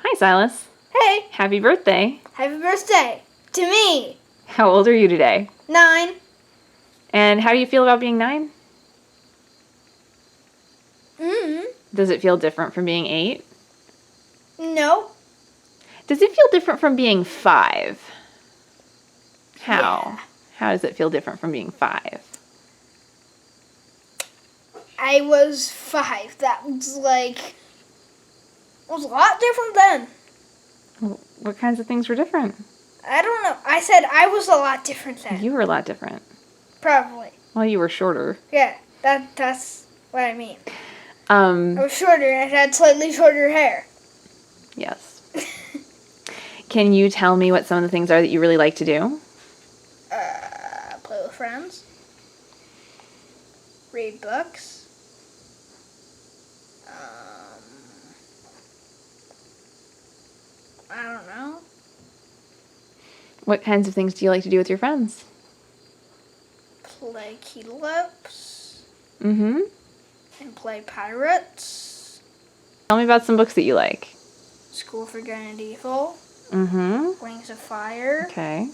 Hi, Silas. Hey, Happy birthday. happy birthday to me. How old are you today? 9. And how do you feel about being 9? Does it feel different from being 8? No. Does it feel different from being 5? How? Yeah. How does it feel different from being 5? I was 5. That was was a lot different then. What kinds of things were different? I don't know. I said I was a lot different then. You were a lot different. Probably. Well, you were shorter. Yeah, that's what I mean. I I was shorter and I had slightly shorter hair. Yes. Can you tell me what some of the things are that you really like to do? Play with friends. Read books. I don't know. What kinds of things do you like to do with your friends? Play key loops. Mm-hmm. And play pirates. Tell me about some books that you like. School for Good and Evil. Mm-hmm. Wings of Fire. Okay.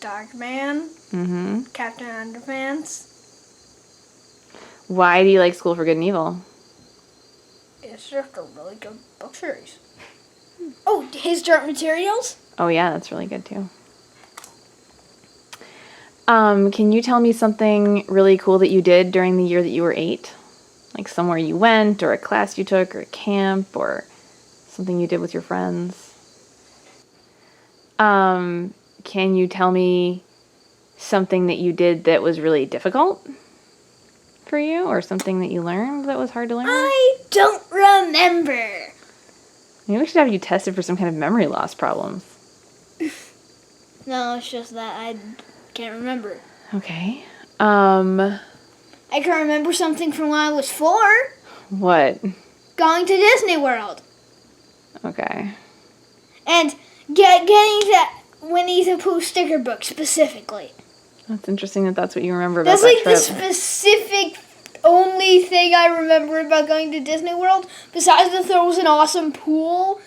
Dogman. Mm-hmm. Captain Underpants. Why do you like School for Good and Evil? It's just a really good book series. Oh, His Dark Materials? Oh, yeah, that's really good, too. Can you tell me something really cool that you did during the year that you were 8? Like somewhere you went, or a class you took, or a camp, or something you did with your friends? Can you tell me something that you did that was really difficult for you, or something that you learned that was hard to learn? I don't remember. Maybe we should have you tested for some kind of memory loss problems. No, it's just that I can't remember. Okay. I can remember something from when I was 4. What? Going to Disney World. Okay. And getting that Winnie the Pooh sticker book specifically. That's interesting that that's what you remember about That's that like trip. the specific only thing I remember about going to Disney World, besides that there was an awesome pool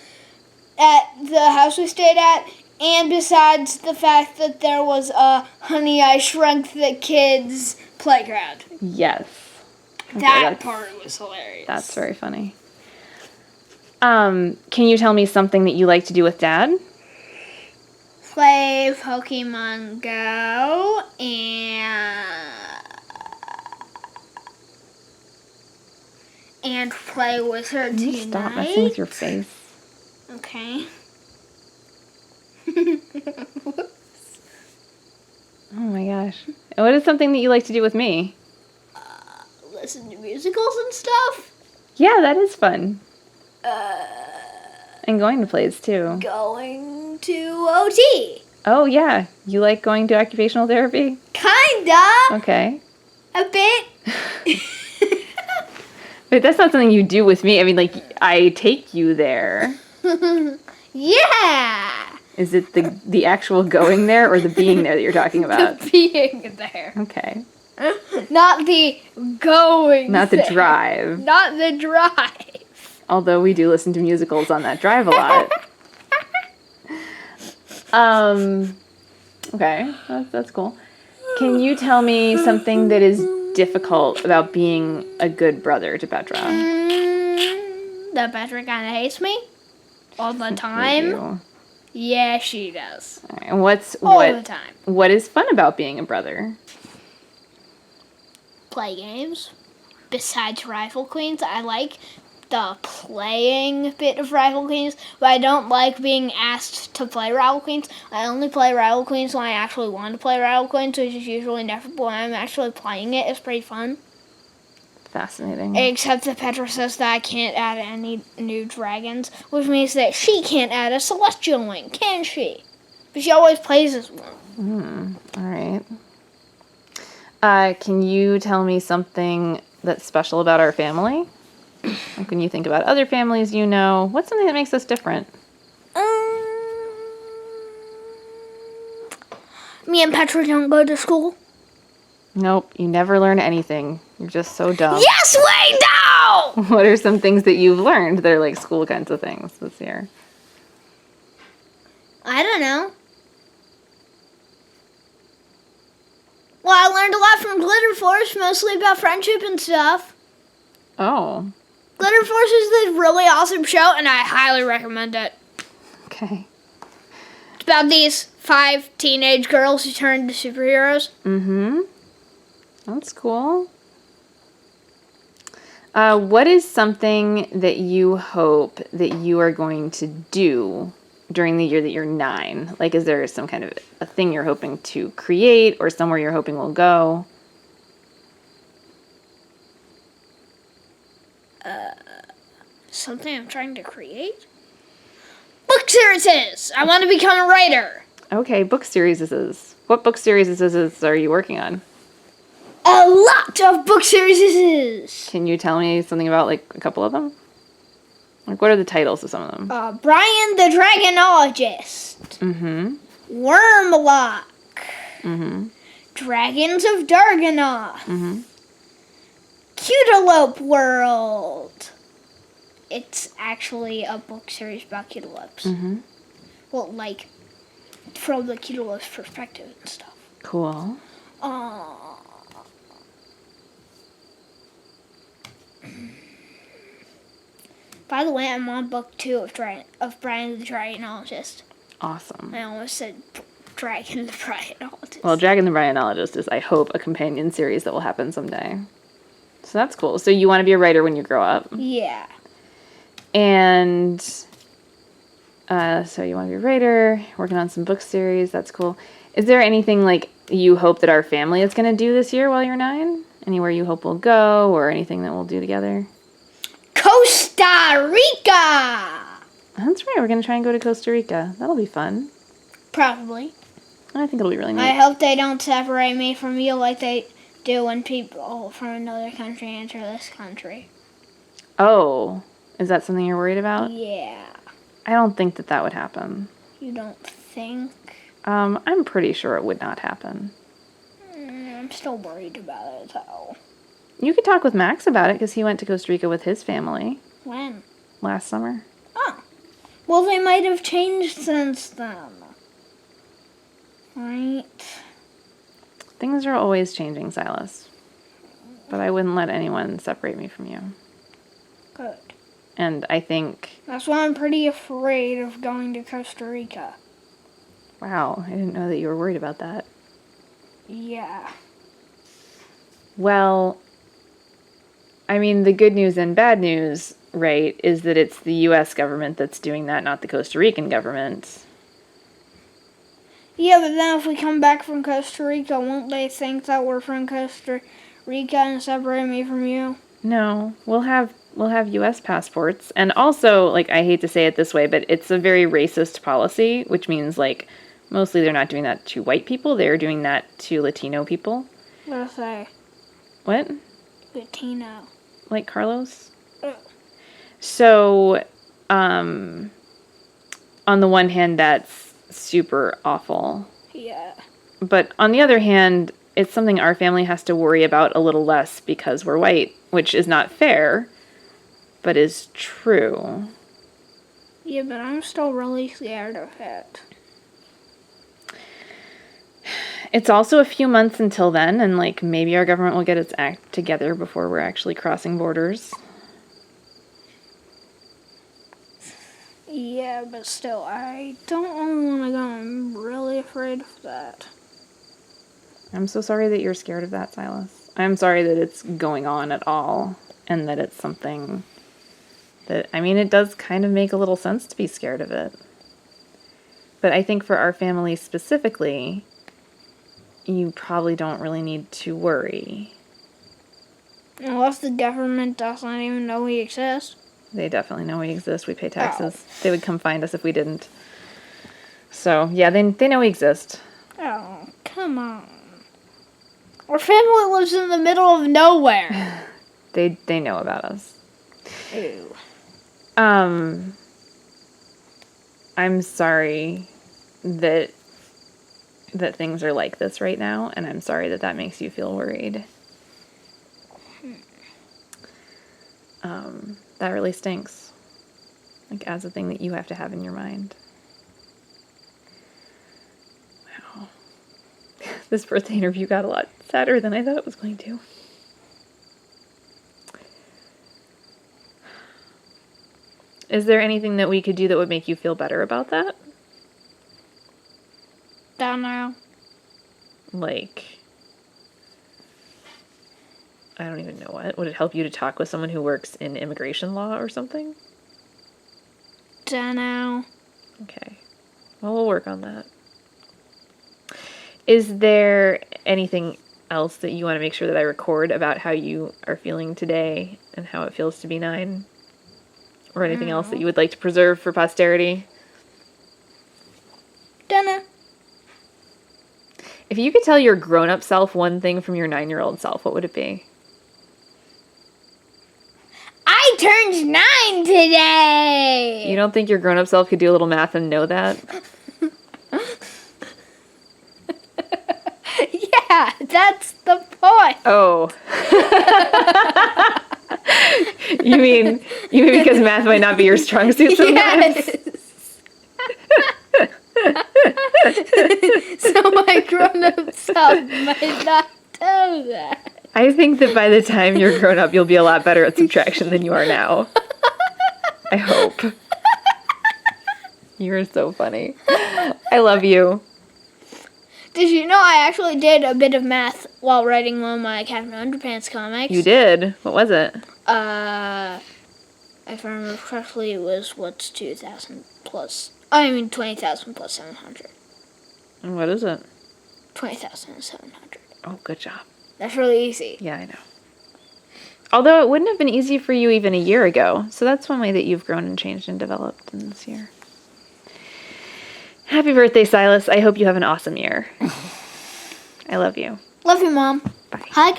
at the house we stayed at, and besides the fact that there was a Honey, I Shrunk the Kids playground. Yes. Okay, That part was hilarious. That's very funny. Can you tell me something that you like to do with Dad? Play Pokemon Go and play Wizards Can you Unite. stop messing with your face? Okay. Oh my gosh. What is something that you like to do with me? Listen to musicals and stuff. Yeah, that is fun. And going to plays too. Going to OT. Oh yeah, you like going to occupational therapy? Kinda. Okay. A bit. But that's not something you do with me. I mean, like, I take you there. Yeah. Is it the actual going there or the being there that you're talking about? The being there. Okay. Not the going Not the there. drive. Not the drive. Although we do listen to musicals on that drive a lot. Okay, that's cool. Can you tell me something that is difficult about being a good brother to Petra? That Petra kind of hates me all the time. You. Yeah, she does. All right, and All the time. what is fun about being a brother? Play games. Besides Rival Queens, I like the playing bit of Rival Queens, but I don't like being asked to play Rival Queens. I only play Rival Queens when I actually want to play Rival Queens, which is usually never, but when I'm actually playing it, it's pretty fun. Fascinating. Except that Petra says that I can't add any new dragons, which means that she can't add a Celestial Wing, can she? But she always plays as one. All right. Can you tell me something that's special about our family? Like when you think about other families you know, what's something that makes us different? Me and Petra don't go to school. Nope, you never learn anything. You're just so dumb. Yes, we do! What are some things that you've learned that are like school kinds of things this year? I don't know. Well, I learned a lot from Glitter Force, mostly about friendship and stuff. Oh, Glitter Force is this really awesome show, and I highly recommend it. okay. It's about these 5 teenage girls who turn into superheroes. Mm-hmm. That's cool. What is something that you hope that you are going to do during the year that you're 9? Like, is there some kind of a thing you're hoping to create or somewhere you're hoping will go? Something I'm trying to create? Book series! I want to become a writer. Okay, book series this is. What book series this is are you working on? A lot of book series. Can you tell me something about, like, a couple of them? Like, what are the titles of some of them? Brian the Dragonologist. Mm-hmm. Wormlock. Mm-hmm. Dragons of Darganoth. Mm-hmm. Cutilope World. It's actually a book series about cutilopes. Mm-hmm. Well, like, from the cutilope's perspective and stuff. Cool. By the way, I'm on book 2 of Brian the Dragonologist. Awesome. I almost said Dragon the Bryonologist. Well, Dragon the Bryonologist is, I hope, a companion series that will happen someday. So that's cool. So you want to be a writer when you grow up. Yeah. And so you want to be a writer, working on some book series. That's cool. Is there anything, like, you hope that our family is going to do this year while you're 9? Anywhere you hope we'll go or anything that we'll do together? Costa Rica! That's right. We're going to try and go to Costa Rica. That'll be fun. Probably. I think it'll be really neat. I hope they don't separate me from you like they do when people from another country enter this country. Oh, is that something you're worried about? Yeah. I don't think that would happen. You don't think? I'm pretty sure it would not happen. I'm still worried about it, though. You could talk with Max about it because he went to Costa Rica with his family. When? Last summer. Oh. Well, they might have changed since then. Right? Things are always changing, Silas. But I wouldn't let anyone separate me from you. Good. And I think... That's why I'm pretty afraid of going to Costa Rica. Wow, I didn't know that you were worried about that. Yeah. Well, I mean, the good news and bad news, right, is that it's the U.S. government that's doing that, not the Costa Rican government. Yeah, but then if we come back from Costa Rica, won't they think that we're from Costa Rica and separate me from you? No, we'll have U.S. passports. And also, like, I hate to say it this way, but it's a very racist policy, which means, like, mostly they're not doing that to white people. They're doing that to Latino people. What did I say? What? Latino. Like Carlos? Oh. So, on the one hand, that's super awful. Yeah. But on the other hand, it's something our family has to worry about a little less because we're white, which is not fair, but is true. Yeah, but I'm still really scared of it. It's also a few months until then, and, like, maybe our government will get its act together before we're actually crossing borders. Yeah, but still, I don't really want to go. I'm really afraid of that. I'm so sorry that you're scared of that, Silas. I'm sorry that it's going on at all, and that it's something that, I mean, it does kind of make a little sense to be scared of it. But I think for our family specifically, you probably don't really need to worry. Unless the government doesn't even know we exist. They definitely know we exist. We pay taxes. Oh. They would come find us if we didn't. So, yeah, they know we exist. Oh, come on. Our family lives in the middle of nowhere. They know about us. Ew. I'm sorry that things are like this right now, and I'm sorry that makes you feel worried. That really stinks. Like, as a thing that you have to have in your mind. This birthday interview got a lot sadder than I thought it was going to. Is there anything that we could do that would make you feel better about that? Don't know. Like, I don't even know what. Would it help you to talk with someone who works in immigration law or something? Don't know. Okay. Well, we'll work on that. Is there anything else that you want to make sure that I record about how you are feeling today and how it feels to be 9? Or anything else that you would like to preserve for posterity? Don't know. If you could tell your grown-up self one thing from your 9-year-old self, what would it be? I turned 9 today! You don't think your grown-up self could do a little math and know that? Yeah, that's the point. Oh. You mean because math might not be your strong suit sometimes? Yes. So my grown-up self might not know that. I think that by the time you're grown up, you'll be a lot better at subtraction than you are now. I hope. You're so funny. I love you. Did you know I actually did a bit of math while writing one of my Captain Underpants comics? You did? What was it? If I remember correctly, it was what's 2,000 plus... 20,000 plus 700. And what is it? 20,700. Oh, good job. That's really easy. Yeah, I know. Although it wouldn't have been easy for you even a year ago. So that's one way that you've grown and changed and developed in this year. Happy birthday, Silas. I hope you have an awesome year. I love you. Love you, Mom. Bye. Hug.